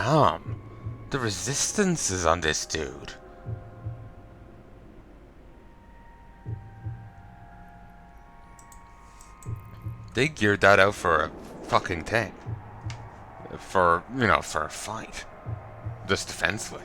Damn. The resistances on this dude. They geared that out for a fucking thing. For, you know, for a fight. Just defensively.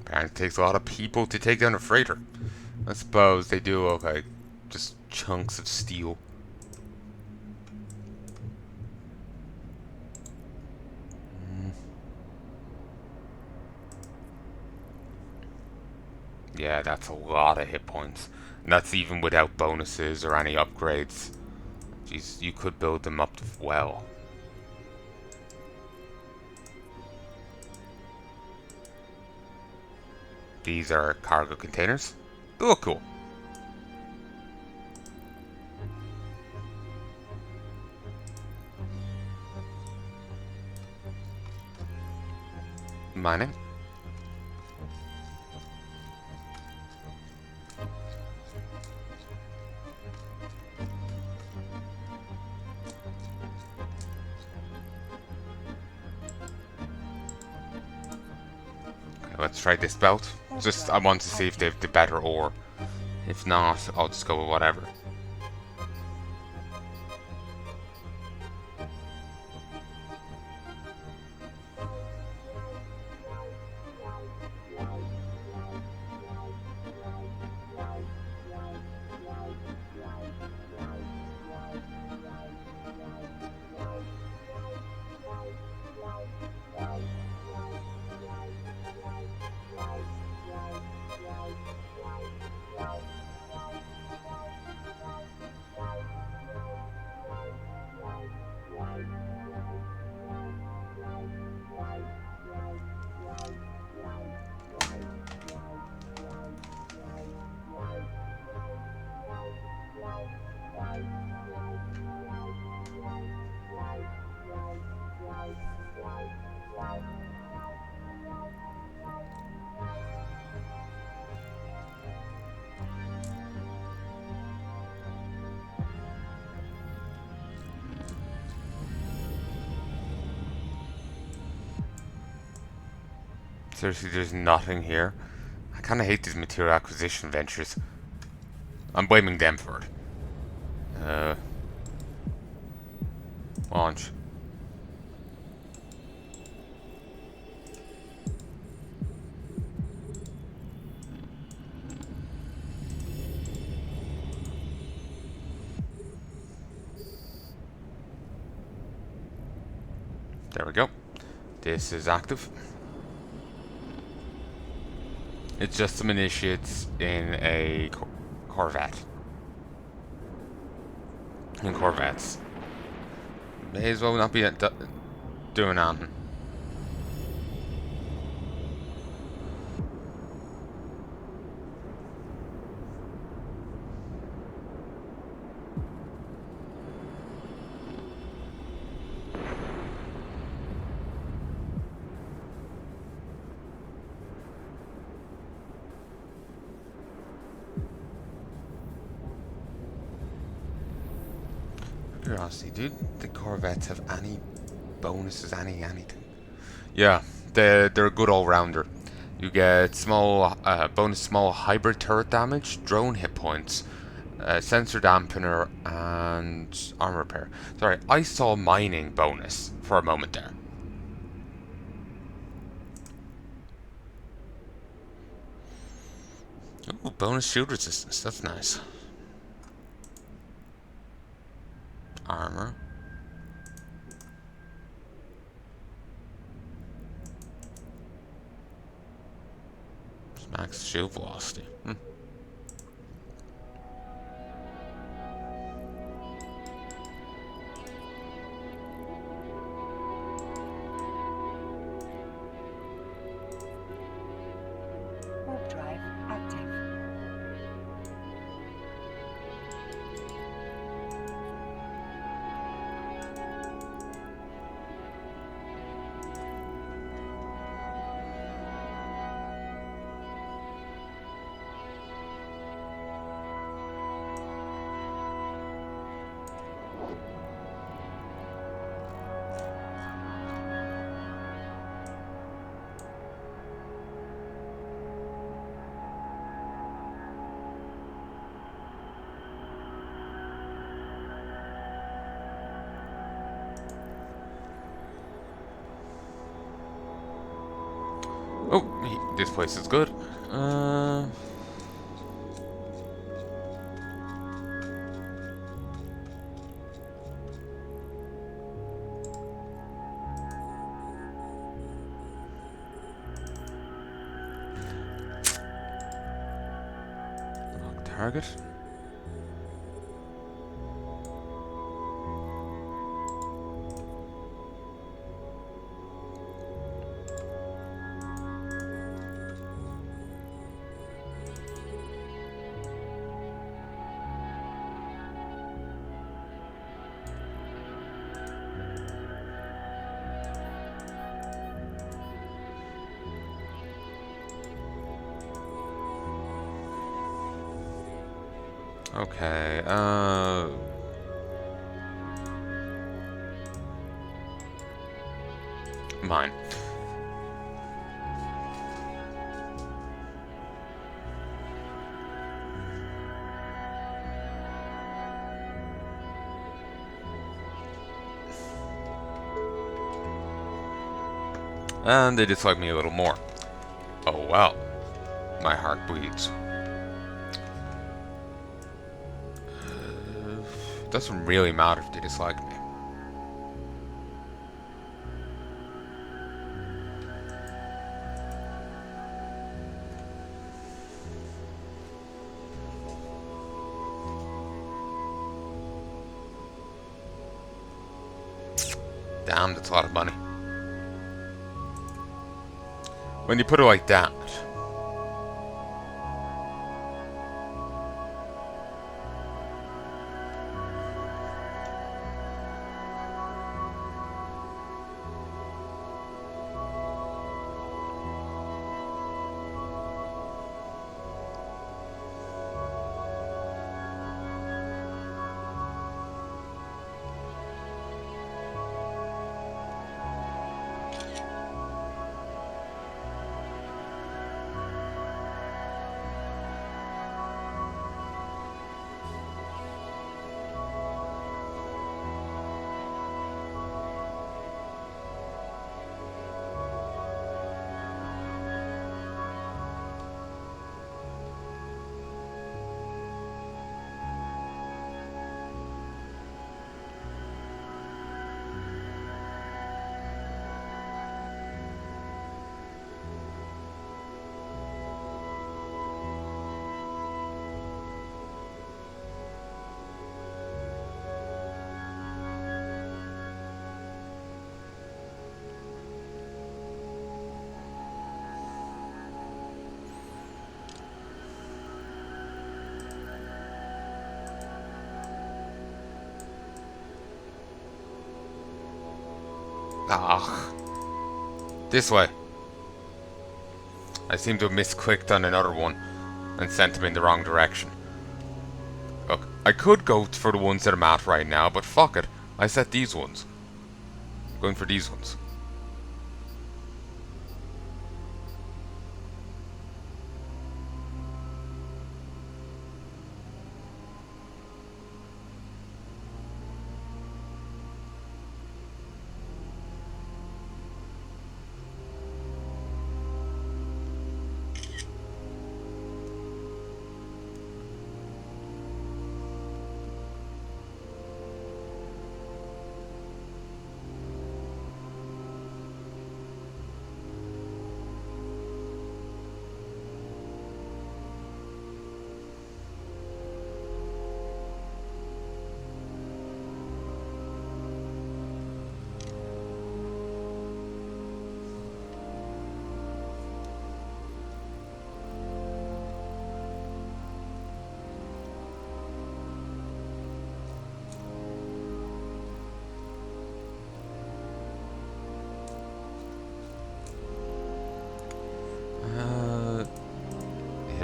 Apparently it takes a lot of people to take down a freighter. I suppose they do, okay. Just chunks of steel. Yeah, that's a lot of hit points. And that's even without bonuses or any upgrades. Jeez, you could build them up well. These are cargo containers. They look cool. Mining. Okay, let's try this belt. Just, I want to see if they have the better ore. If not, I'll just go with whatever. Seriously, there's nothing here. I kind of hate these material acquisition ventures. I'm blaming them for it. Launch. There we go. This is active. It's just some initiates in a Corvette. In Corvettes. May as well not be doing anything. Curiosity, dude. The Corvettes have any bonuses, anything? Yeah, they're a good all-rounder. You get small bonus small hybrid turret damage, drone hit points, sensor dampener, and armor repair. Sorry, I saw mining bonus for a moment there. Ooh, bonus shield resistance. That's nice. Armor. Max shield velocity. Warp drive active. Oh, this place is good. Target. Okay, mine. And they dislike me a little more. Oh well. My heart bleeds. Doesn't really matter if they dislike me. Damn, that's a lot of money. When you put it like that. Ah, this way. I seem to have misclicked on another one and sent him in the wrong direction. Look, I could go for the ones that I'm at right now, but fuck it. I set these ones. I'm going for these ones.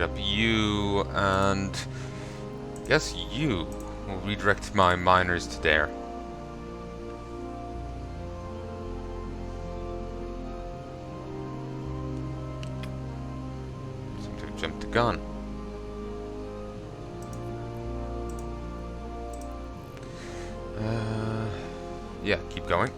up you, and I guess you will redirect my miners to there. Seem to have jumped the gun. Yeah, keep going.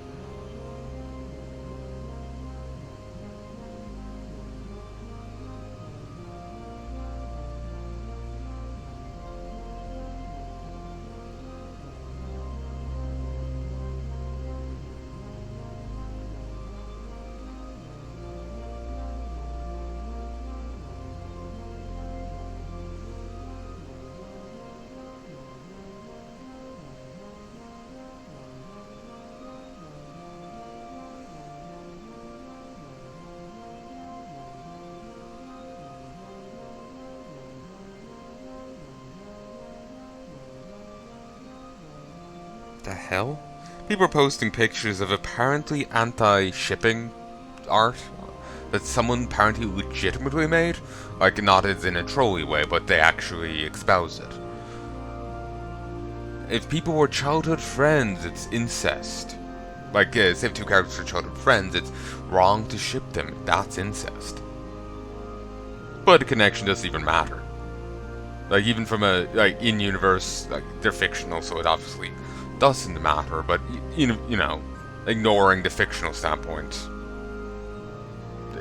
The hell? People are posting pictures of apparently anti-shipping art that someone apparently legitimately made. Like, not as in a trolly way, but they actually espouse it. If people were childhood friends, it's incest. Like, say if two characters are childhood friends, it's wrong to ship them. That's incest. But a connection doesn't even matter. Like, even from a, like, in-universe, like, they're fictional, so it obviously doesn't matter, but, you know, ignoring the fictional standpoint,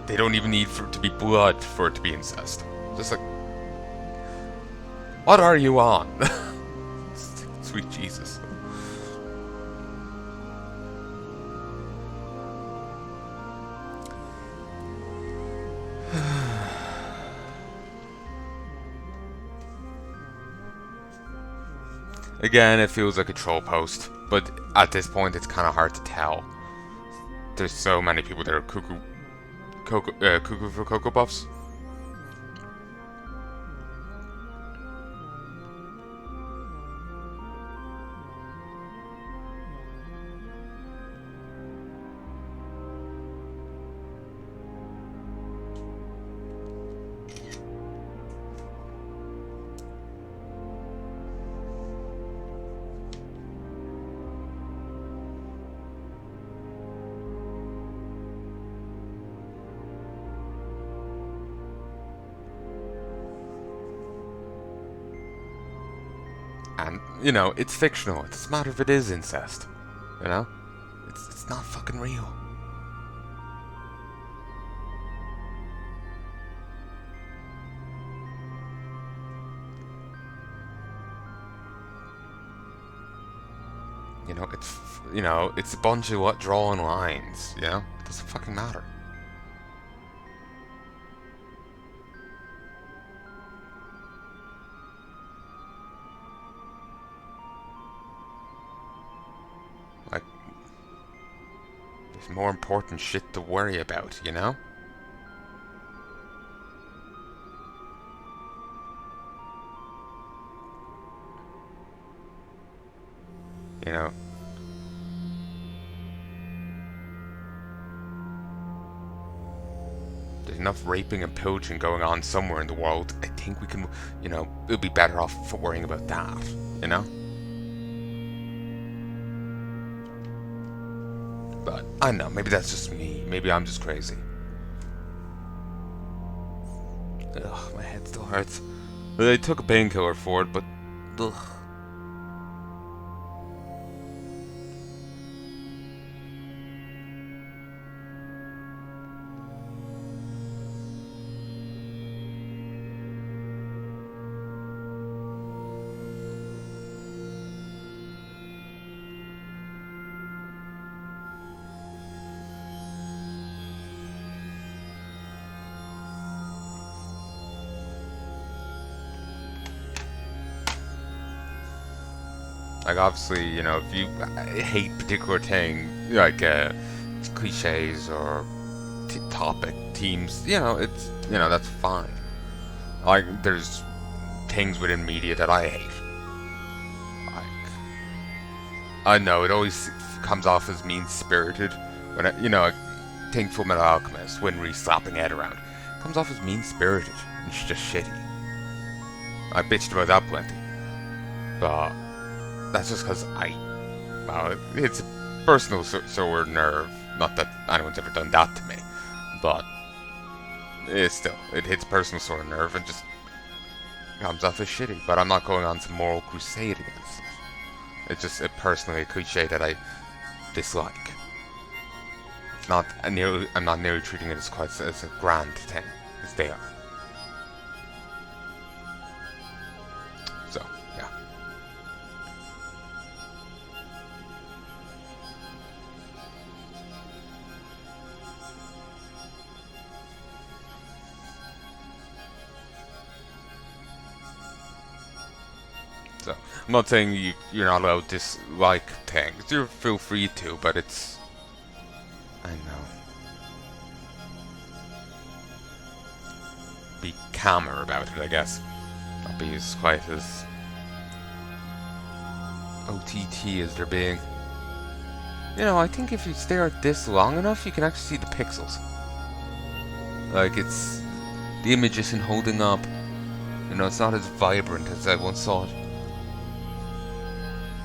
they don't even need for it to be blood for it to be incest. Just like, what are you on? Sweet Jesus. Again, it feels like a troll post, but at this point it's kind of hard to tell. There's so many people that are cuckoo for Cocoa Puffs. And, you know, it's fictional. It doesn't matter if it is incest. You know? It's not fucking real. It's a bunch of drawing lines, you know? It doesn't fucking matter. Like, there's more important shit to worry about, you know? You know? There's enough raping and pillaging going on somewhere in the world. I think we can, you know, we'll be better off for worrying about that, you know? But, I don't know, maybe that's just me. Maybe I'm just crazy. Ugh, my head still hurts. They took a painkiller for it, but, ugh. Like, obviously, you know, if you hate particular thing, like, cliches or topic, themes, you know, that's fine. Like, there's things within media that I hate. Like, I know, it always comes off as mean-spirited. When, I think Full Metal Alchemist, when re-slapping head around, comes off as mean-spirited. It's just shitty. I bitched about that plenty. But that's just because well, it's a personal sore nerve. Not that anyone's ever done that to me, but it hits personal sore nerve and just comes off as shitty. But I'm not going on some moral crusade against it. It's just personally a cliche that I dislike. I'm not nearly treating it as quite as a grand thing as they are. So yeah. So I'm not saying you're not allowed to dislike things. You feel free to, but it's I know. Be calmer about it, I guess. Not be as quiet as OTT as they're being. You know, I think if you stare at this long enough, you can actually see the pixels. Like, the image isn't holding up. You know, it's not as vibrant as I once saw it.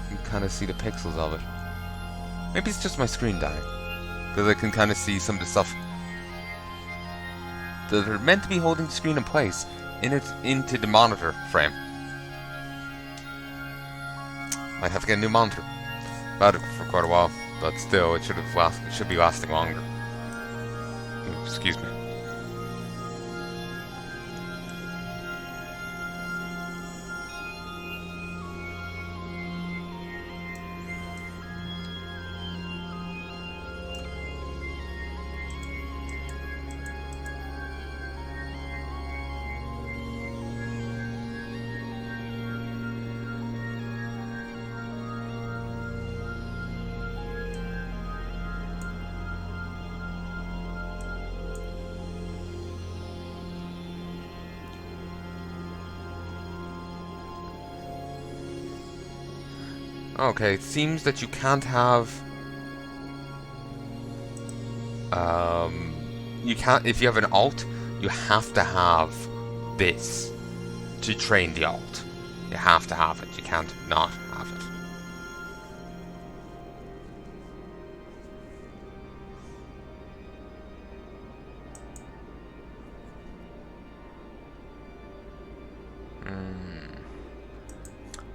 You can kind of see the pixels of it. Maybe it's just my screen dying. Because I can kind of see some of the stuff that are meant to be holding the screen in place into the monitor frame. Might have to get a new monitor. I've had it for quite a while, but still, it should be lasting longer. Excuse me. Okay, it seems that you can't have... you can't... If you have an alt, you have to have this to train the alt. You have to have it. You can't not have it.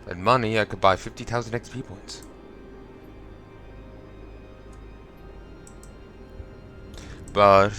And money, I could buy 50,000 XP points. But,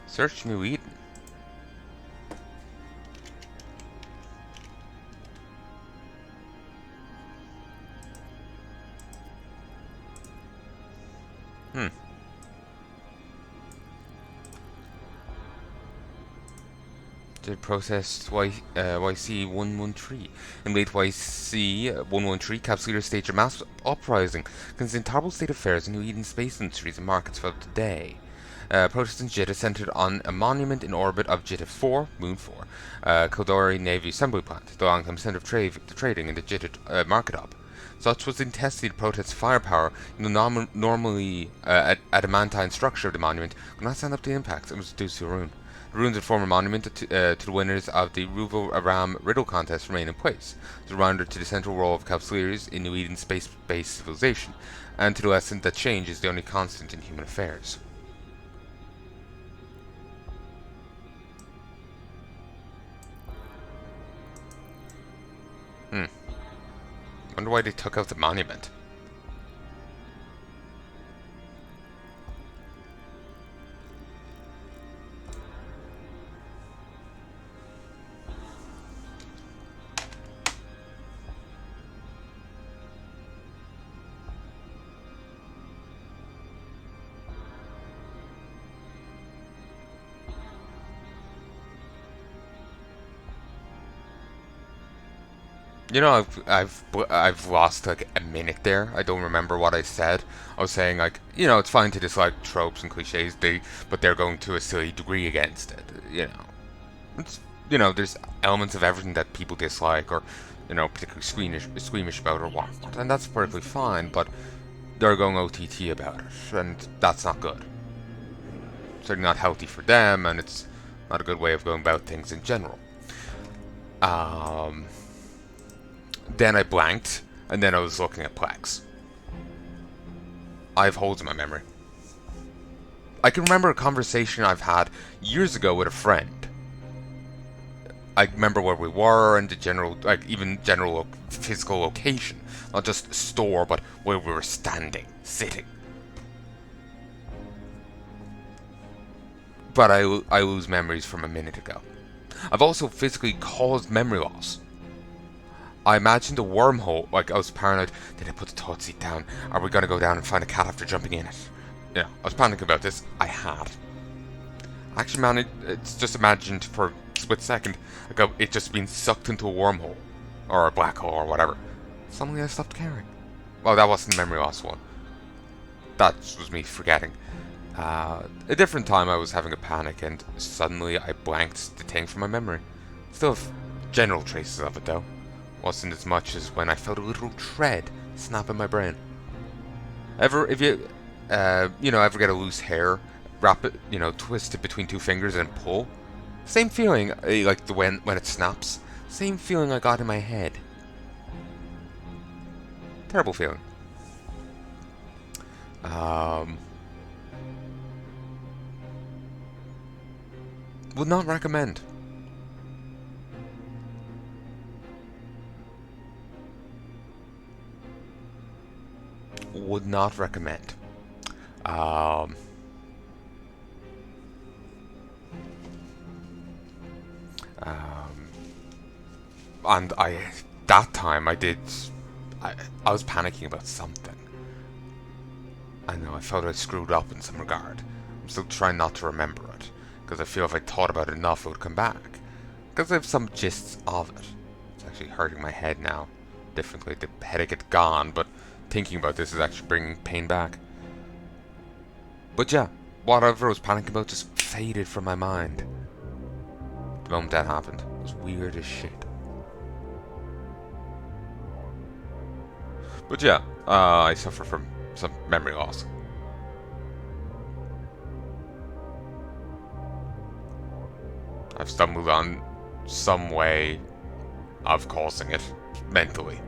search New Eden. Did process YC-113. In late YC-113, Capsuleer staged a mass uprising against the intolerable state of affairs in New Eden space industries and markets for today. Protests in Jitta centered on a monument in orbit of Jitta 4, Moon 4, Kildori Navy Assembly Plant, the long-term center of trading in the Jitta market hub. Such was the intensity of protest firepower in the normally adamantine structure of the monument could not stand up to the impacts and was reduced to a ruin. The ruins of the former monument to the winners of the Ruvo Aram riddle contest remain in place, surrounded to the central role of Capsuleers in New Eden space-based civilization, and to the lesson that change is the only constant in human affairs. Wonder why they took out the monument. You know, I've lost like a minute there. I don't remember what I said. I was saying like, you know, it's fine to dislike tropes and cliches, but they're going to a silly degree against it. You know, it's there's elements of everything that people dislike or particularly squeamish about or whatnot, and that's perfectly fine. But they're going OTT about it, and that's not good. It's certainly not healthy for them, and it's not a good way of going about things in general. Then I blanked, and then I was looking at Plex. I have holes in my memory. I can remember a conversation I've had years ago with a friend. I remember where we were and the general physical location. Not just store, but where we were sitting. But I lose memories from a minute ago. I've also physically caused memory loss. I imagined a wormhole, like I was paranoid. Did I put the toilet seat down? Are we gonna go down and find a cat after jumping in it? I was panicking about this. I had. Actually, man, it's just imagined for a split second, like it just being sucked into a wormhole, or a black hole, or whatever. Suddenly I stopped caring. Well, that wasn't the memory loss one. That was me forgetting. A different time I was having a panic, and suddenly I blanked the thing from my memory. Still have general traces of it, though. Wasn't as much as when I felt a little tread snap in my brain. If you ever get a loose hair, wrap it, twist it between two fingers and pull? Same feeling, like when it snaps. Same feeling I got in my head. Terrible feeling. Would not recommend. Would not recommend. And that time I was panicking about something. I know, I felt I screwed up in some regard. I'm still trying not to remember it, because I feel if I thought about it enough it would come back. Because I have some gists of it. It's actually hurting my head now. Differently, the headache had gone, but thinking about this is actually bringing pain back. But yeah, whatever I was panicking about just faded from my mind. The moment that happened, it was weird as shit. But yeah, I suffer from some memory loss. I've stumbled on some way of causing it mentally.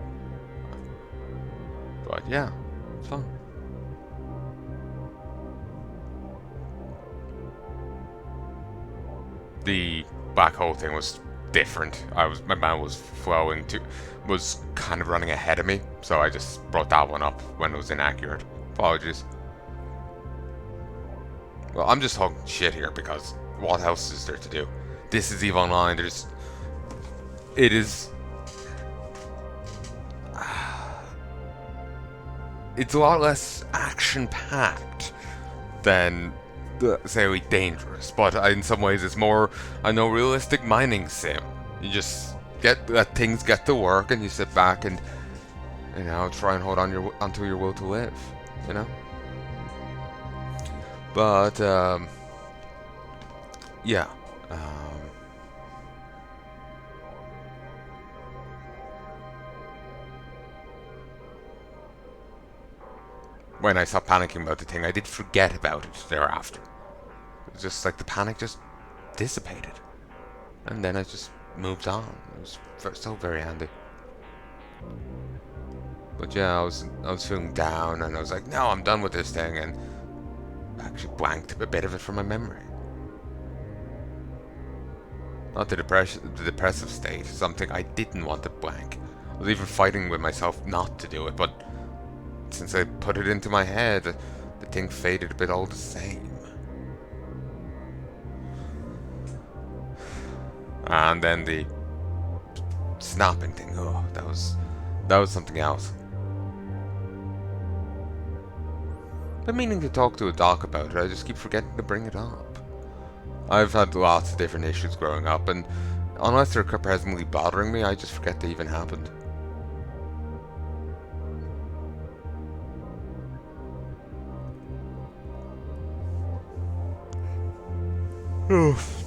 But yeah, it's fun. The black hole thing was different. My mind was kind of running ahead of me, so I just brought that one up when it was inaccurate. Apologies. Well, I'm just talking shit here because what else is there to do? This is EVE Online. It's a lot less action-packed than say dangerous, but in some ways it's more, realistic mining sim. You just let things get to work, and you sit back and try and hold on onto your will to live. But yeah. When I stopped panicking about the thing, I did forget about it thereafter. It was just like the panic just dissipated. And then I just moved on. It was so very handy. But yeah, I was feeling down, and I was like, no, I'm done with this thing, and I actually blanked a bit of it from my memory. Not the depressive state, something I didn't want to blank. I was even fighting with myself not to do it, but since I put it into my head, the thing faded a bit all the same. And then the snapping thing, oh, that was something else. Been meaning to talk to a doc about it, I just keep forgetting to bring it up. I've had lots of different issues growing up, and unless they're presently bothering me, I just forget they even happened. Oof.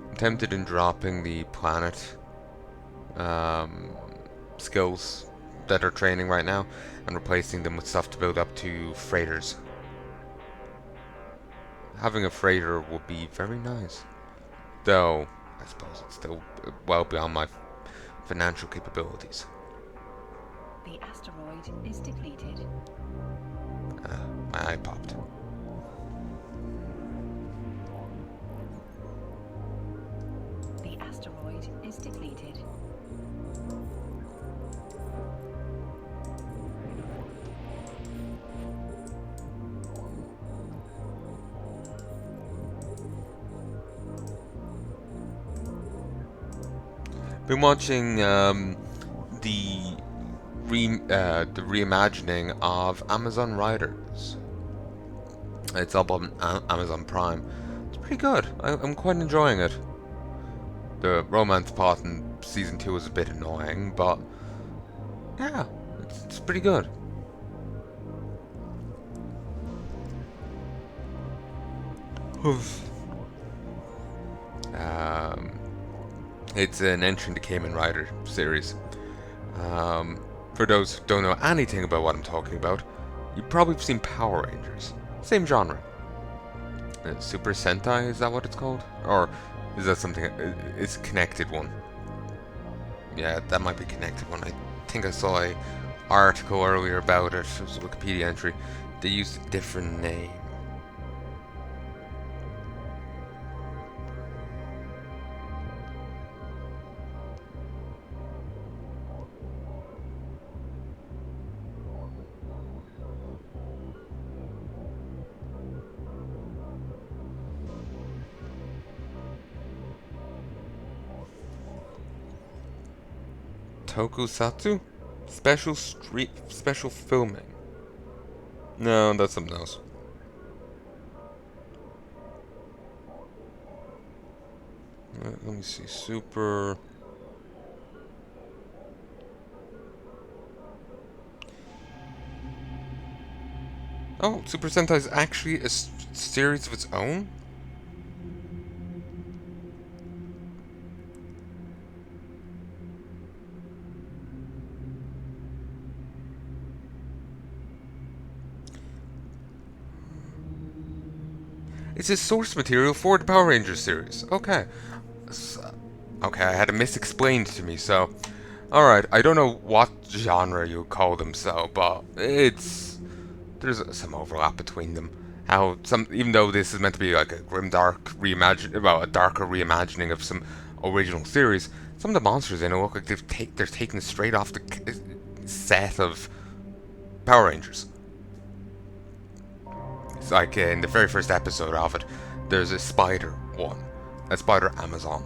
I'm tempted in dropping the planet skills that are training right now and replacing them with stuff to build up to freighters. Having a freighter would be very nice, though I suppose it's still well beyond my financial capabilities. The asteroid is depleted. My eye popped. The asteroid is depleted. Been watching the reimagining of Amazon Riders. It's up on Amazon Prime. It's pretty good. I'm quite enjoying it. The romance part in season 2 is a bit annoying, but yeah, it's pretty good. It's an entry in the Kamen Rider series. For those who don't know anything about what I'm talking about, you've probably seen Power Rangers. Same genre. Super Sentai, is that what it's called? Or is that something? It's a connected one. Yeah, that might be connected one. I think I saw a article earlier about it. It was a Wikipedia entry. They used a different name. Tokusatsu? Special filming. No, that's something else. Let me see. Super. Oh, Super Sentai is actually a series of its own? It's a source material for the Power Rangers series. Okay. Okay, I had it misexplained to me, so... Alright, I don't know what genre you call them so, but it's... There's some overlap between them. How some... Even though this is meant to be like a grimdark reimagine... Well, a darker reimagining of some original series, some of the monsters in it look like they're taken straight off the set of Power Rangers. It's like in the very first episode of it, there's a spider one, a spider Amazon,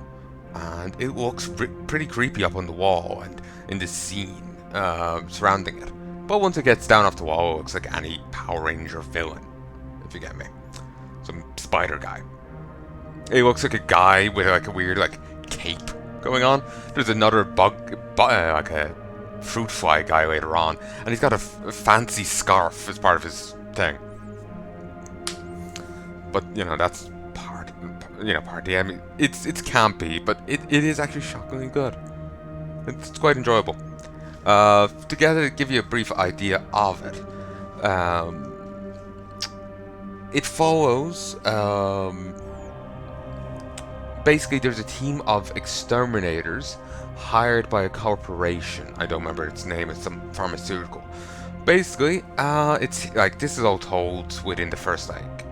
and it looks pretty creepy up on the wall and in the scene surrounding it. But once it gets down off the wall, it looks like any Power Ranger villain, if you get me. Some spider guy. It looks like a guy with like a weird like cape going on. There's another like a fruit fly guy later on, and he's got a fancy scarf as part of his thing. But you know that's part of the. I mean, it's campy, but it is actually shockingly good. It's quite enjoyable. To give you a brief idea of it, it follows basically there's a team of exterminators hired by a corporation. I don't remember its name. It's some pharmaceutical. Basically, it's like this is all told within the first like.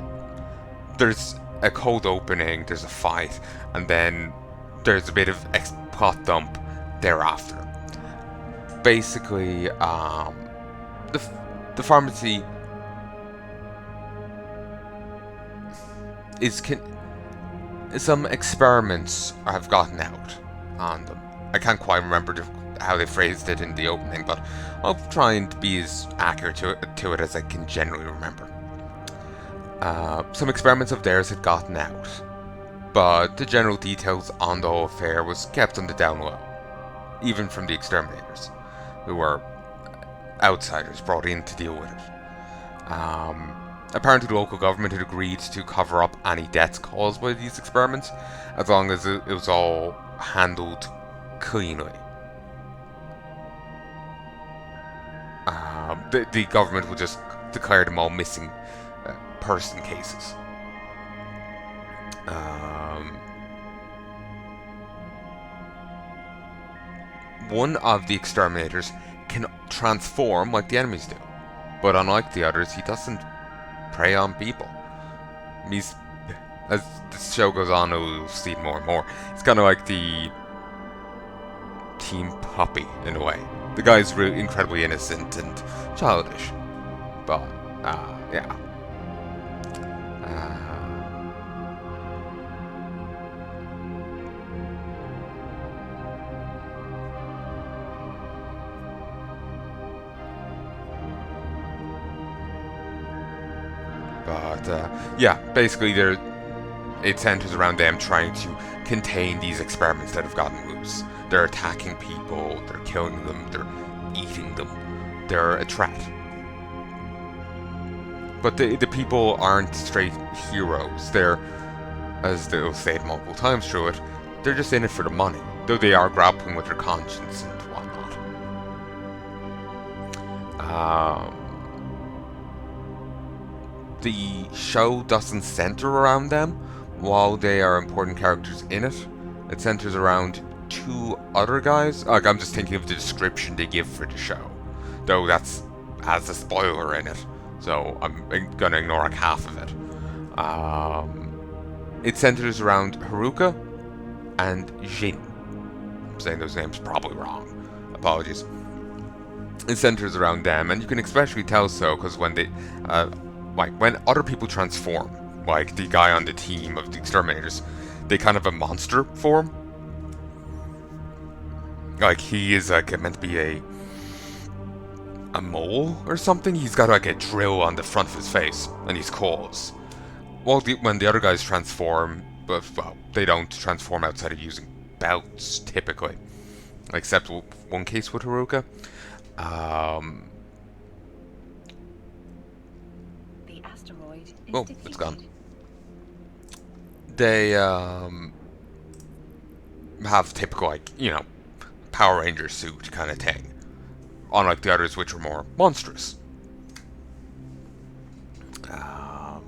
There's a cold opening. There's a fight, and then there's a bit of plot dump thereafter. Basically, the pharmacy is some experiments have gotten out on them. I can't quite remember how they phrased it in the opening, but I'll try and be as accurate to it as I can generally remember. Some experiments of theirs had gotten out, but the general details on the whole affair was kept on the down low, even from the exterminators, who were outsiders brought in to deal with it. Apparently the local government had agreed to cover up any deaths caused by these experiments, as long as it was all handled cleanly. The government would just declare them all missing person cases. One of the exterminators can transform like the enemies do, but unlike the others, he doesn't prey on people. He's, as the show goes on, we'll see more and more. It's kind of like the Team Puppy in a way. The guy's really incredibly innocent and childish, but yeah. Yeah, basically it centers around them trying to contain these experiments that have gotten loose. They're attacking people, they're killing them, they're eating them. They're a threat. But the people aren't straight heroes. They're, as they'll say it multiple times through it, they're just in it for the money, though they are grappling with their conscience and whatnot. The show doesn't center around them, while they are important characters in it. It centers around two other guys. Like, I'm just thinking of the description they give for the show, though that's has a spoiler in it, so I'm gonna ignore like half of it. It centers around Haruka and Jin. I'm saying those names probably wrong. Apologies. It centers around them, and you can especially tell so because when they when other people transform, like the guy on the team of the exterminators, they kind of a monster form. Like he is like meant to be a mole or something. He's got like a drill on the front of his face and his claws. Well, when the other guys transform, but well, they don't transform outside of using belts typically, except one case with Haruka. The asteroid is Oh, defeated. it's gone. They have typical, like, Power Ranger suit kind of thing, unlike the others, which are more monstrous. So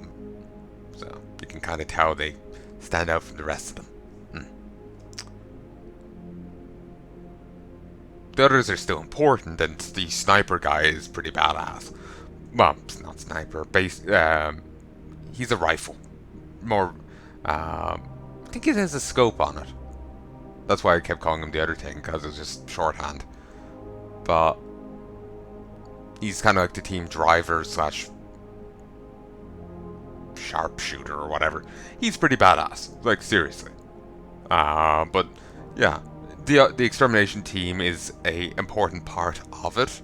you can kind of tell they stand out from the rest of them. The others are still important, and the sniper guy is pretty badass. Well, it's not sniper. He's a rifle. More, I think it has a scope on it. That's why I kept calling him the other thing, because it was just shorthand. But he's kind of like the team driver slash sharpshooter or whatever. He's pretty badass, like seriously. But yeah, the extermination team is a important part of it.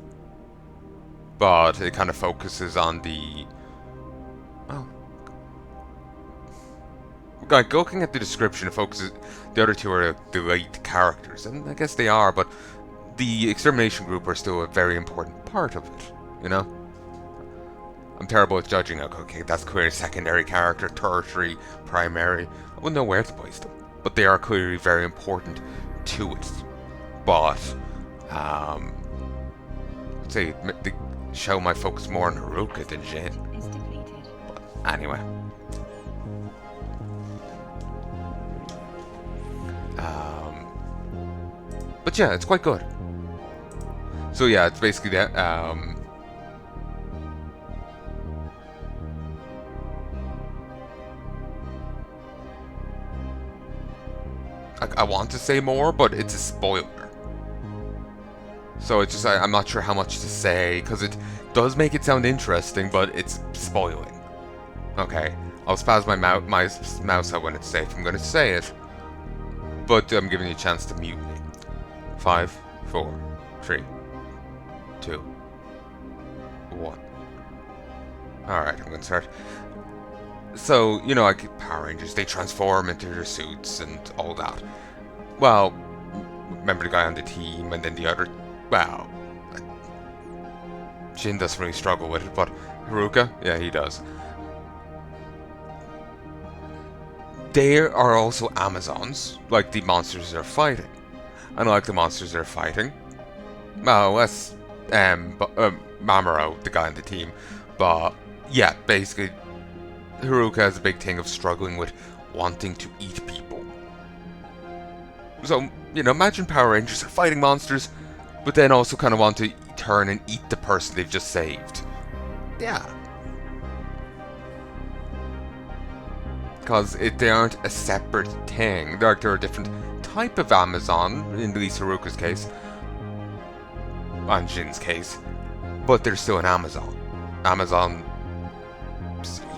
But it kind of focuses on the like looking at the description, it focuses. The other two are the lead characters, and I guess they are, but the extermination group are still a very important part of it. I'm terrible at judging. Okay, that's clearly a secondary character, tertiary, primary. I wouldn't know where to place them, but they are clearly very important to it. But I'd say the show might focus more on Haruka than Jin. Is depleted. But anyway. But yeah, it's quite good. So yeah, it's basically that. I want to say more, but it's a spoiler. So it's just I'm not sure how much to say because it does make it sound interesting, but it's spoiling. Okay, I'll spaz my mouse out when it's safe. I'm going to say it, but I'm giving you a chance to mute me. 5, 4, 3, 2, 1. Alright, I'm going to start. So, you know, like Power Rangers, they transform into their suits and all that. Well, remember the guy on the team, and then the other... Well, Jin doesn't really struggle with it, but Haruka, yeah, he does. They are also Amazons, like the monsters they're fighting. And like the monsters they're fighting, well, that's Mamoru, the guy on the team. But yeah, basically, Haruka has a big thing of struggling with wanting to eat people. So, you know, imagine Power Rangers are fighting monsters, but then also kind of want to turn and eat the person they've just saved. Yeah. Because they aren't a separate thing. They're a different type of Amazon, in at least Haruka's case, and Jin's case, but they're still an Amazon. Amazon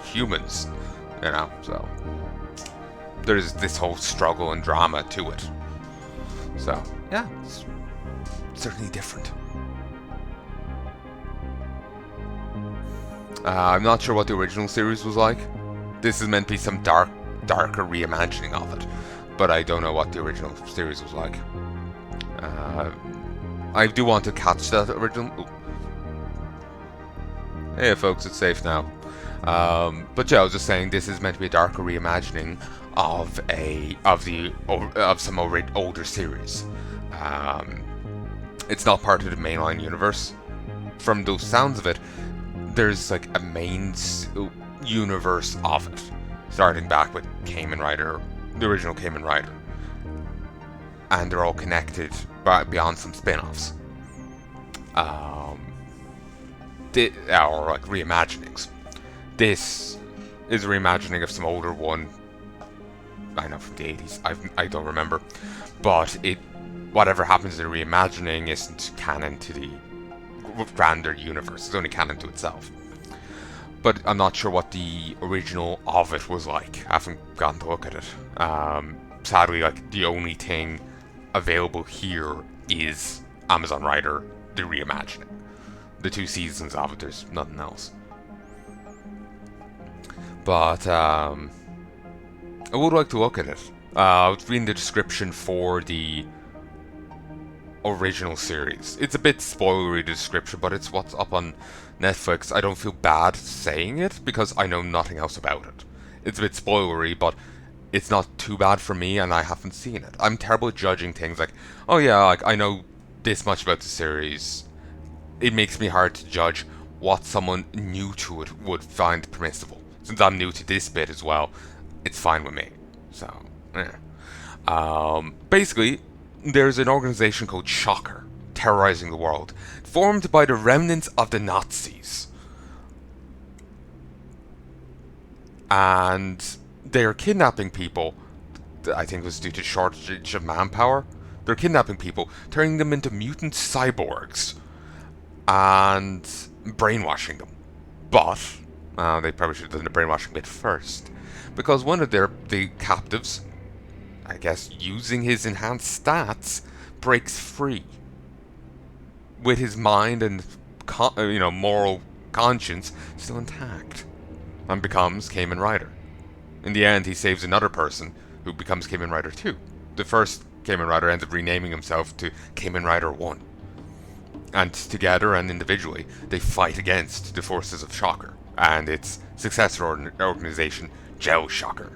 humans, you know, so there's this whole struggle and drama to it. So, yeah, it's certainly different. I'm not sure what the original series was like. This is meant to be some darker reimagining of it, but I don't know what the original series was like. I do want to catch that original. Ooh. Hey folks, it's safe now. But yeah, I was just saying this is meant to be a darker reimagining of some older series. It's not part of the mainline universe. From those sounds of it, there's like a main universe of it, starting back with Kamen Rider, the original Kamen Rider, and they're all connected beyond some spin-offs. Or like reimaginings. This is a reimagining of some older one. I know, from the 80s. I don't remember, but whatever happens in the reimagining isn't canon to the grander universe. It's only canon to itself. But I'm not sure what the original of it was like. I haven't gotten to look at it. Sadly, like the only thing available here is Amazon Rider, the reimagining. The 2 seasons of it, there's nothing else. But I would like to look at it. I was reading the description for the original series. It's a bit spoilery, the description, but it's what's up on Netflix. I don't feel bad saying it because I know nothing else about it. It's a bit spoilery, but it's not too bad for me, and I haven't seen it. I'm terrible at judging things like, oh yeah, like I know this much about the series. It makes me hard to judge what someone new to it would find permissible. Since I'm new to this bit as well, it's fine with me. So, yeah. Basically, there's an organization called Shocker, terrorizing the world, formed by the remnants of the Nazis. And they're kidnapping people. I think it was due to shortage of manpower. They're kidnapping people, turning them into mutant cyborgs, and brainwashing them. But they probably should have done the brainwashing bit first, because one of the captives, I guess using his enhanced stats, breaks free with his mind and moral conscience still intact, and becomes Kamen Rider. In the end, he saves another person who becomes Kamen Rider 2. The first Kamen Rider ends up renaming himself to Kamen Rider 1. And together and individually, they fight against the forces of Shocker and its successor organization, Gel Shocker.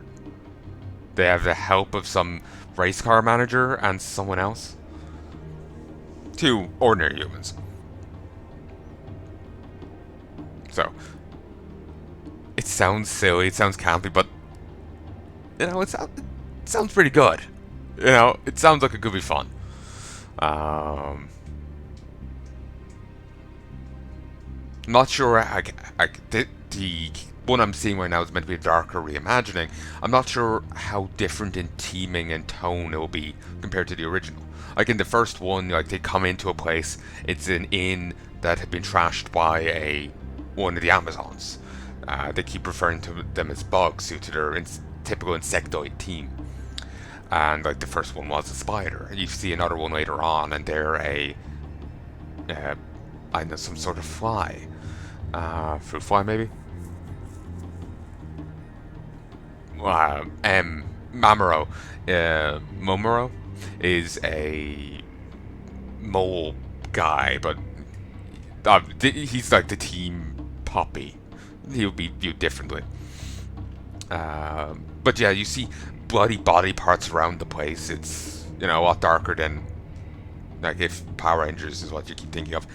They have the help of some race car manager and someone else. 2 ordinary humans. So, it sounds silly, it sounds campy, but it sounds pretty good. It sounds like it could be fun. Um, Not sure. The one I'm seeing right now is meant to be a darker reimagining. I'm not sure how different in theming and tone it will be compared to the original. Like in the first one, like they come into a place, it's an inn that had been trashed by a one of the Amazons. They keep referring to them as bugs due to their typical insectoid theme. And like the first one was a spider. You see another one later on, and they're a I know, some sort of fly. Fruit fly maybe. Mamuro, Momoro is a mole guy, but he's like the team puppy. He'll be viewed differently. But yeah, you see bloody body parts around the place. It's a lot darker than like if Power Rangers is what you keep thinking of.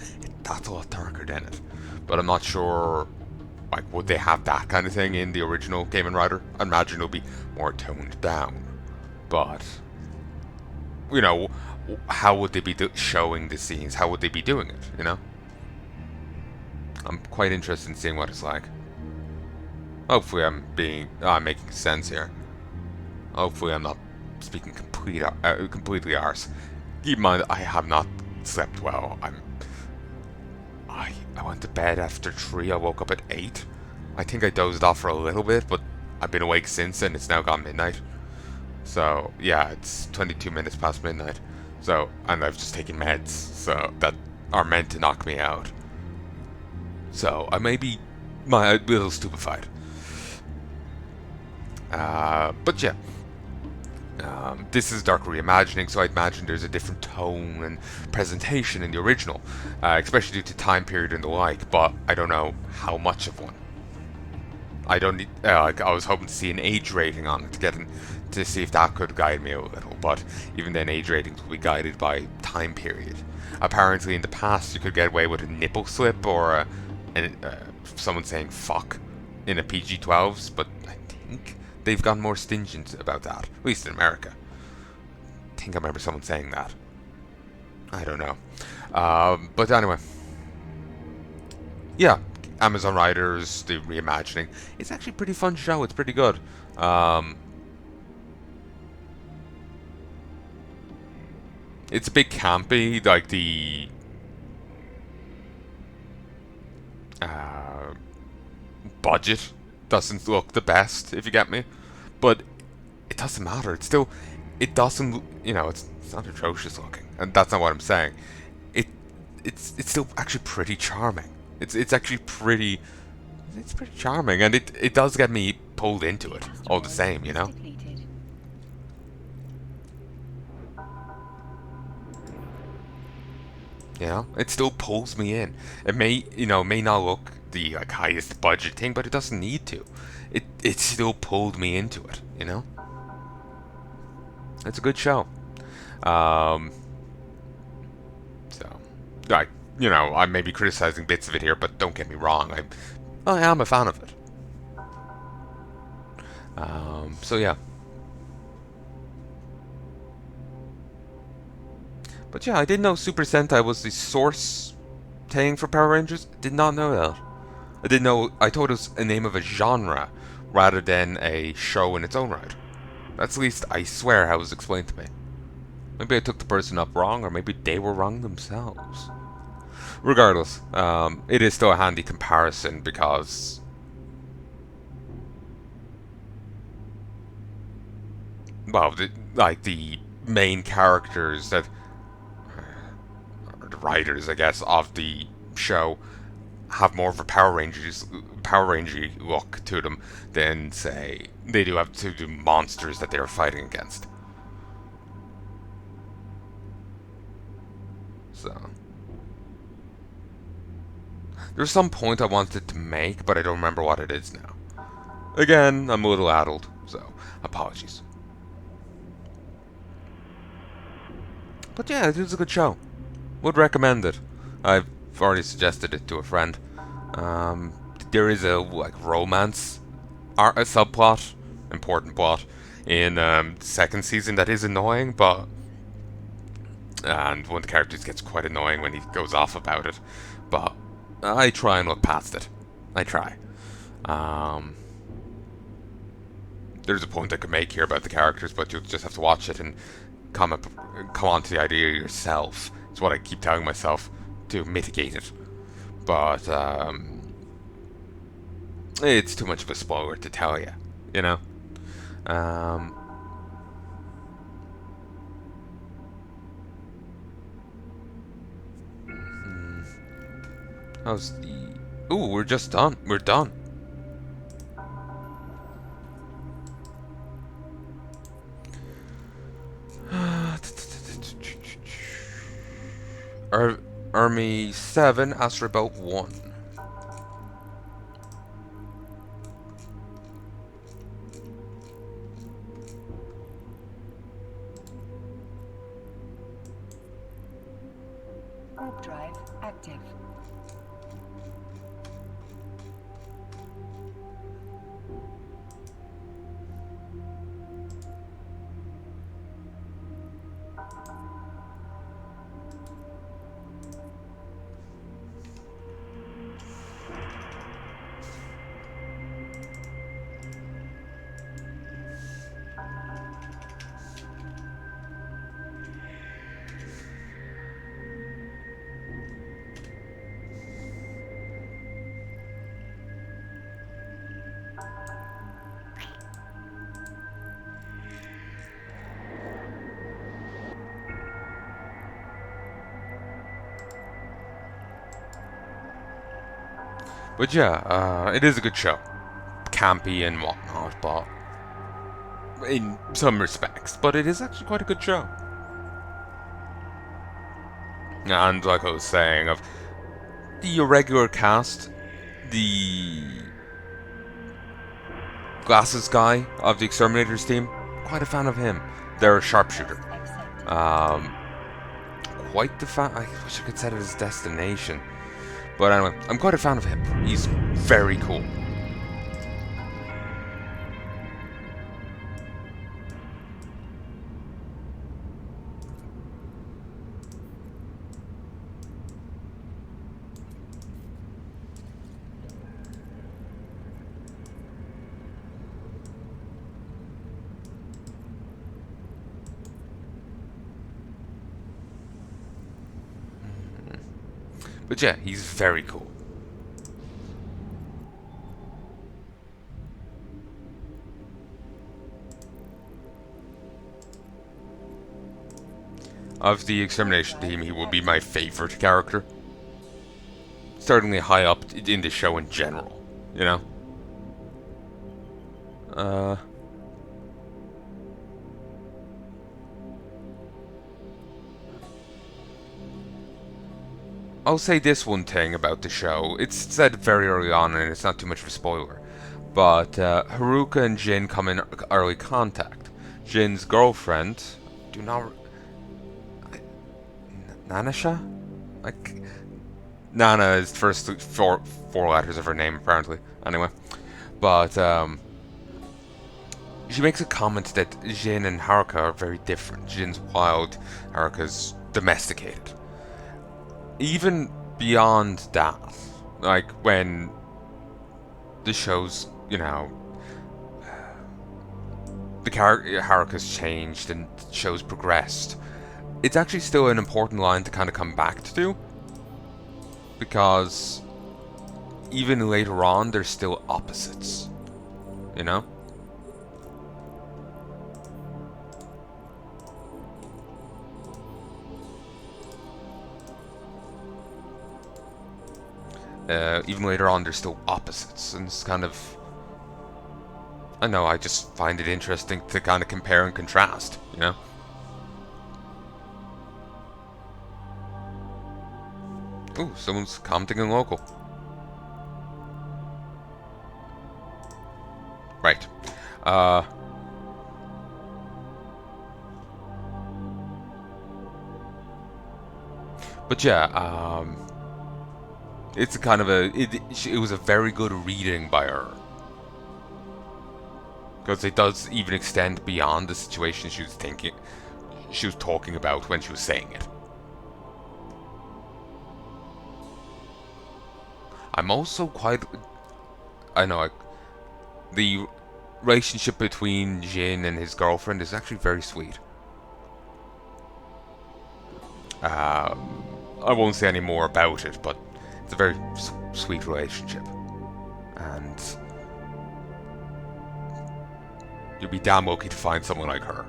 That's a lot darker than it. But I'm not sure. Like, would they have that kind of thing in the original Kamen Rider? I imagine it'll be more toned down. But, how would they be showing the scenes? How would they be doing it, I'm quite interested in seeing what it's like. Hopefully I'm making sense here. Hopefully I'm not speaking completely arse. Keep in mind, I have not slept well. I went to bed after 3, I woke up at 8. I think I dozed off for a little bit, but I've been awake since, and it's now gone midnight. So, yeah, it's 22 minutes past midnight. So, and I've just taken meds, so that are meant to knock me out. So, I may be a little stupefied. But yeah. This is dark reimagining, so I'd imagine there's a different tone and presentation in the original, especially due to time period and the like, but I don't know how much of one. I don't need, I was hoping to see an age rating on it to see if that could guide me a little, but even then age ratings will be guided by time period. Apparently in the past you could get away with a nipple slip or someone saying fuck in a PG-12s, but I think they've gone more stringent about that, at least in America. I think I remember someone saying that. I don't know. But anyway. Yeah, Amazon Riders, the reimagining. It's actually a pretty fun show. It's pretty good. It's a bit campy, like the budget doesn't look the best, if you get me. But it doesn't matter. It doesn't, it's not atrocious looking, and that's not what I'm saying. It's still actually pretty charming. It's actually pretty charming, and it does get me pulled into it all the same, it still pulls me in. It may not look the like highest budget thing, but it doesn't need to. It still pulled me into it. It's a good show. So, like, I may be criticizing bits of it here, but don't get me wrong, I am a fan of it. So yeah. But yeah, I didn't know Super Sentai was the source thing for Power Rangers. Did not know that. I didn't know. I thought it was a name of a genre rather than a show in its own right. That's at least I swear how it was explained to me. Maybe I took the person up wrong, or maybe they were wrong themselves. Regardless, it is still a handy comparison because, well, the main characters that are the writers, I guess, of the show have more of a Power Ranger look to them than, say, they do have to do monsters that they're fighting against. So, there's some point I wanted to make, but I don't remember what it is now. Again, I'm a little addled, so apologies. But yeah, it is a good show. Would recommend it. I've already suggested it to a friend. There is a romance a subplot, important plot in second season that is annoying, but and one of the characters gets quite annoying when he goes off about it. But I try and look past it. I try. Um, there's a point I could make here about the characters, but you'll just have to watch it and come on to the idea yourself. It's what I keep telling myself to mitigate it. But it's too much of a spoiler to tell you, you know. Um, how's the? Ooh, we're just done. We're done. Army 7, Astroboat 1. Warp drive active. But yeah, it is a good show. Campy and whatnot, but in some respects. But it is actually quite a good show. And like I was saying, of the irregular cast, the glasses guy of the Exterminators team, quite a fan of him. They're a sharpshooter. Accept. Quite the fan. I wish I could set it as destination. But anyway, I'm quite a fan of him. He's very cool. But yeah, he's very cool. Of the Extermination team, he will be my favorite character. Certainly high up in the show in general, you know? I'll say this one thing about the show. It's said very early on, and it's not too much of a spoiler. But Haruka and Jin come in early contact. Jin's girlfriend, do not... Nanasha? Like... Nana is the first four letters of her name, apparently. Anyway. But, she makes a comment that Jin and Haruka are very different. Jin's wild, Haruka's domesticated. Even beyond that, like when the show's, you know, the Haruka's changed and the show's progressed, it's actually still an important line to kind of come back to, because even later on, there's still opposites, you know? Even later on, there's still opposites, and it's kind of... I know, I just find it interesting to kind of compare and contrast, you know? Ooh, someone's commenting in local. Right. But yeah, it's a kind of a... It was a very good reading by her. Because it does even extend beyond the situation she was talking about when she was saying it. I'm also quite, I know, like, the relationship between Jin and his girlfriend is actually very sweet. I won't say any more about it, but it's a very sweet relationship, and you'll be damn lucky to find someone like her.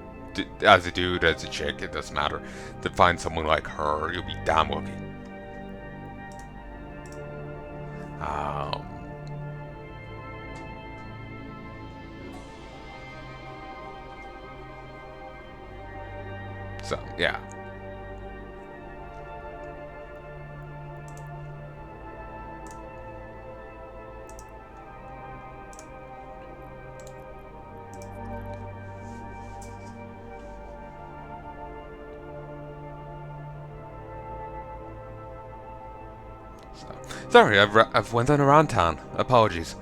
As a dude, as a chick, it doesn't matter. To find someone like her, you'll be damn lucky. Um, so, yeah. Sorry, I've went on a rantan. Apologies.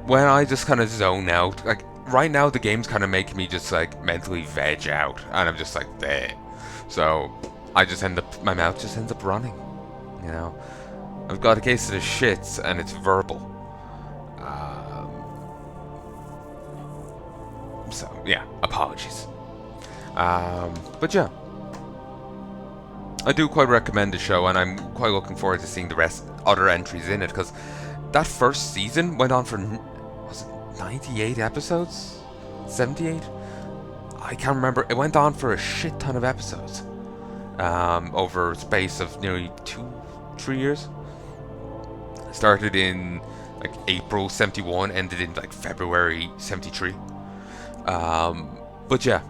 When I just kind of zone out, like right now, the game's kind of making me just like mentally veg out, and I'm just like there. So I just end up, my mouth just ends up running. You know, I've got a case of the shits, and it's verbal. So yeah, apologies. But yeah. I do quite recommend the show, and I'm quite looking forward to seeing the rest, other entries in it, because that first season went on for, was it 98 episodes? 78? I can't remember. It went on for a shit ton of episodes, over a space of nearly 2-3 years. Started in like April 71, ended in like February 73. But yeah,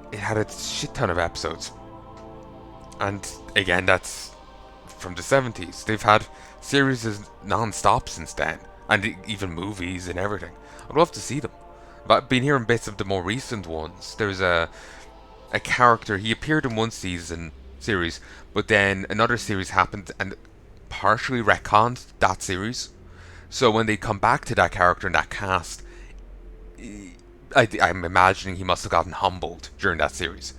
it had a shit ton of episodes. And again, that's from the 70s. They've had series non-stop since then. And even movies and everything. I'd love to see them. But I've been hearing bits of the more recent ones. There's a character, he appeared in one series, but then another series happened and partially retconned that series. So when they come back to that character and that cast, I'm imagining he must have gotten humbled during that series,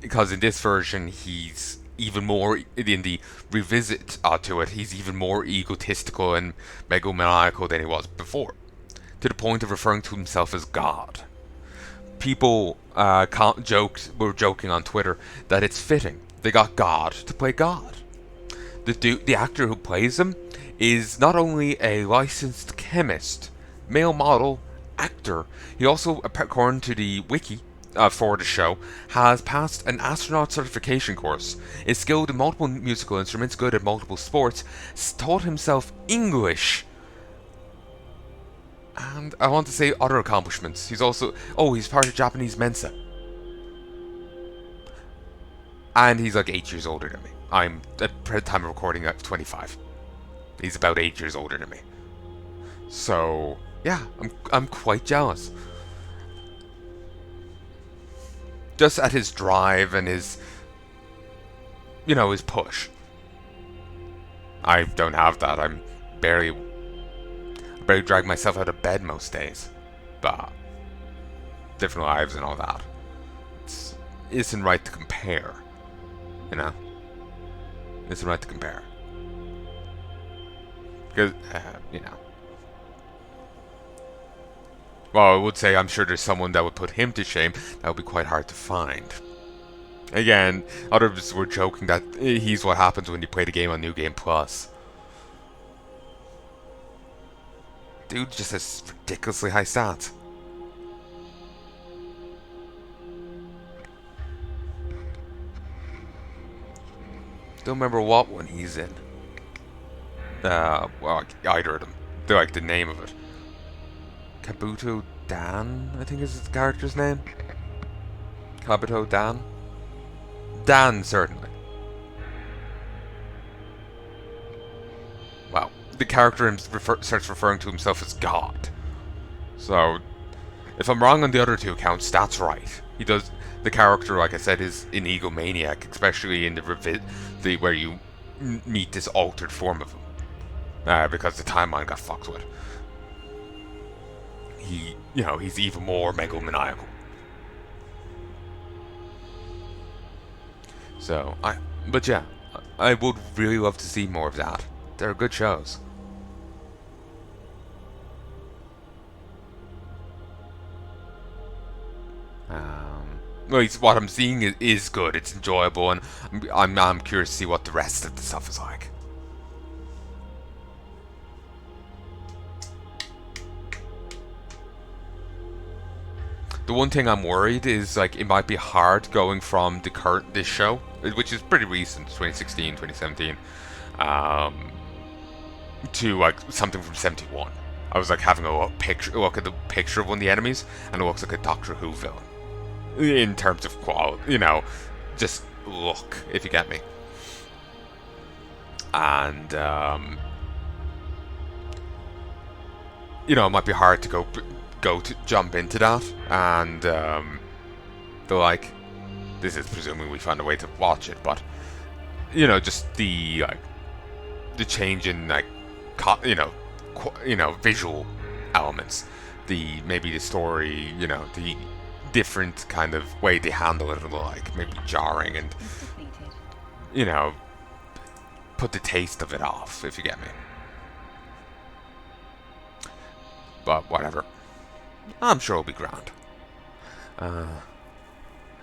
because in this version he's even more, in the revisit to it, he's even more egotistical and megomaniacal than he was before, to the point of referring to himself as God. People were joking on Twitter that it's fitting they got God to play God. The actor who plays him is not only a licensed chemist, male model, actor, he also, according to the wiki for the show, has passed an astronaut certification course, is skilled in multiple musical instruments, good at multiple sports, taught himself English, and I want to say other accomplishments. He's also, he's part of Japanese Mensa. And he's like 8 years older than me. I'm, at the time of recording, at 25. He's about 8 years older than me. So, yeah, I'm quite jealous. Just at his drive and his, his push. I don't have that. I barely drag myself out of bed most days. But different lives and all that. It isn't right to compare. It's right to compare. Because, Well, I would say I'm sure there's someone that would put him to shame. That would be quite hard to find. Again, others were joking that he's what happens when you play the game on New Game Plus. Dude just has ridiculously high stats. Don't remember what one he's in. Well, either of them. They're like the name of it. Kabuto Dan, I think is his character's name. Kabuto Dan? Dan, certainly. Well, the character starts referring to himself as God. So, if I'm wrong on the other two accounts, that's right. He does. The character, like I said, is an egomaniac, especially in the where you meet this altered form of him, because the timeline got fucked with. He's even more megomaniacal. So but yeah, I would really love to see more of that. They're good shows. Well, what I'm seeing is good. It's enjoyable, and I'm curious to see what the rest of the stuff is like. The one thing I'm worried is like it might be hard going from this show, which is pretty recent, 2016, 2017, um, to like something from 71. I was like having a look at the picture of one of the enemies, and it looks like a Doctor Who villain in terms of quality, just look, if you get me. And it might be hard to jump into that, and they're like, this is presuming we find a way to watch it, but just the change in visual elements, maybe the story, the different kind of way they handle it, like maybe jarring, and put the taste of it off, if you get me. But whatever, I'm sure it'll be grand.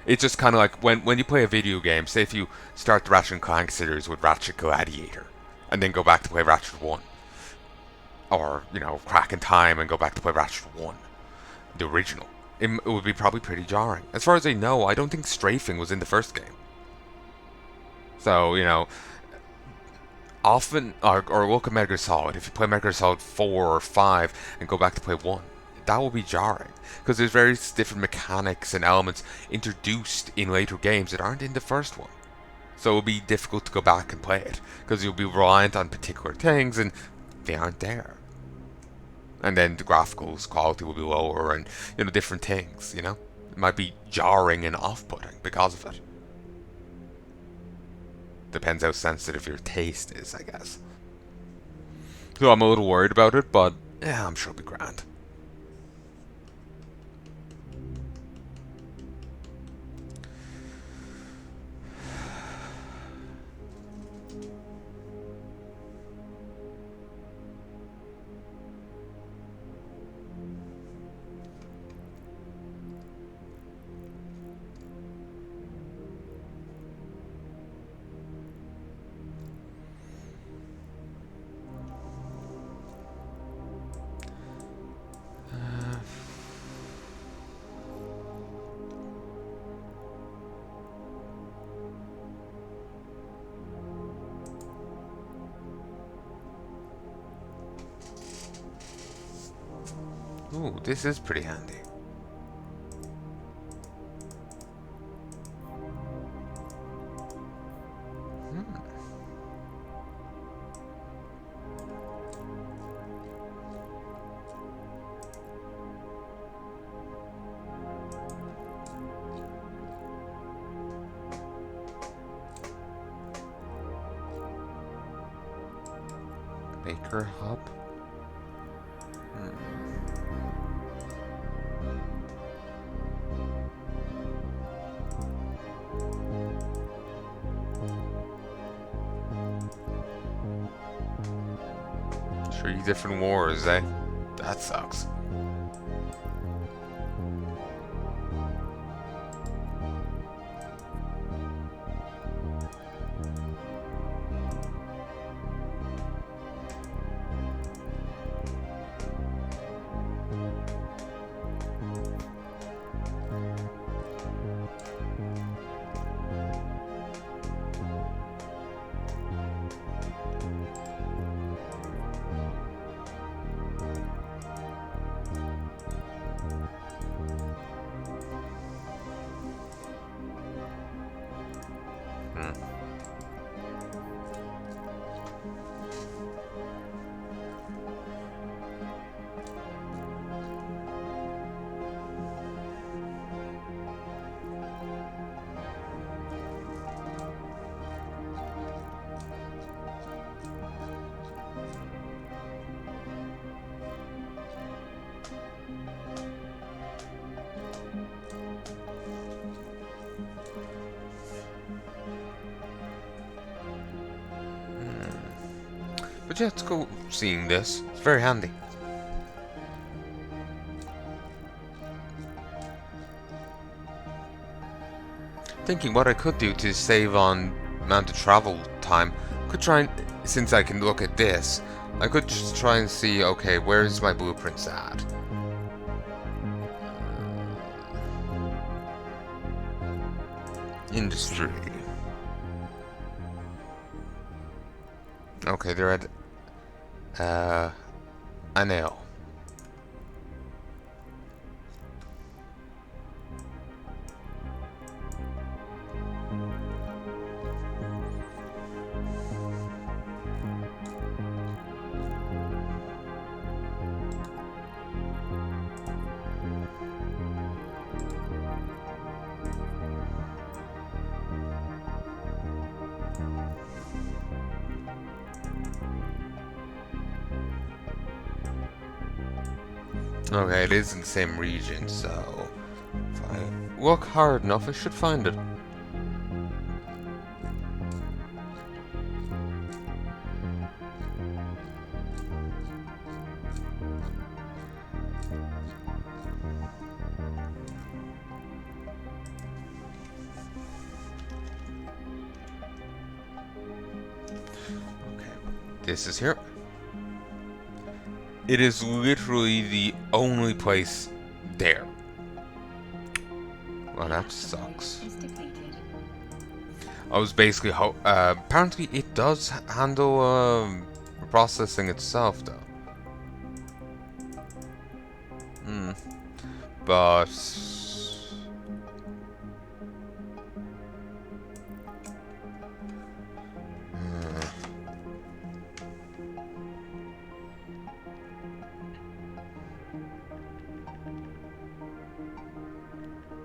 It's just kind of like when you play a video game. Say if you start the Ratchet and Clank series with Ratchet Gladiator, and then go back to play Ratchet 1, or Crack in Time and go back to play Ratchet 1, the original. It would be probably pretty jarring. As far as I know, I don't think strafing was in the first game. So often, or look at Metal Gear Solid. If you play Metal Gear Solid 4 or 5 and go back to play 1, that will be jarring, because there's various different mechanics and elements introduced in later games that aren't in the first one. So it'll be difficult to go back and play it, because you'll be reliant on particular things and they aren't there. And then the graphical quality will be lower, and different things. It might be jarring and off-putting because of it. Depends how sensitive your taste is, I guess. So I'm a little worried about it, but yeah, I'm sure it'll be grand. Ooh, this is pretty handy. Baker Hub? Three different wars, eh? That sucks. But yeah, let's go seeing this. It's very handy. Thinking what I could do to save on amount of travel time, could try and, since I can look at this, I could just try and see, okay, where's my blueprints at? Industry. Okay, they're at a nail. Okay, it is in the same region, so if I work hard enough, I should find it. Okay, this is here. It is literally the only place there. Well, that sucks. I was basically apparently it does handle processing itself though. But